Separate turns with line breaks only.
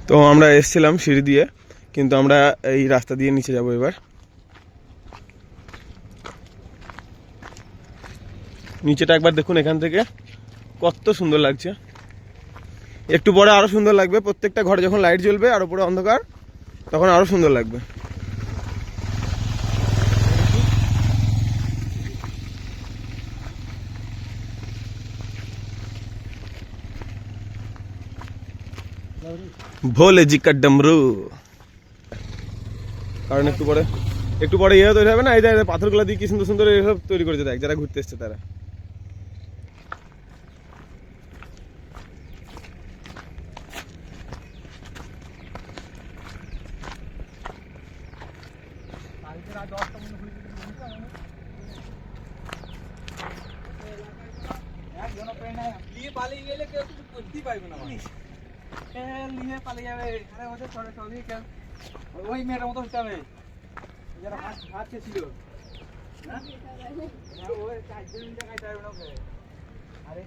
তো আমরা এসেছিলাম সিঁড়ি দিয়ে, কিন্তু আমরা এই রাস্তা দিয়ে নিচে যাব এবার। নিচেটা একবার দেখুন, এখান থেকে কত সুন্দর লাগছে। একটু পরে আরো সুন্দর লাগবে, প্রত্যেকটা ঘরে যখন লাইট জ্বলবে আর উপরে অন্ধকার, তখন আরো সুন্দর লাগবে। ভোলে জি কা ডমরু। কারণ একটু পরে ইয়ে তৈরি হবে না, এই যে পাথরগুলো দিয়ে কি সুন্দর সুন্দর এসব তৈরি করেছে, দেখ যারা ঘুরতে এসছে তারা।
পালিয়ে গেলে কেউ কিছু করতেই পারবে না, নিয়ে পালিয়ে যাবে। আরে ওদের ছোট ছোট ওই মেয়েটার মতো হতে হবে যারা হাঁটছে ছিল। ওই 4 জন জায়গায় যাবে না। আরে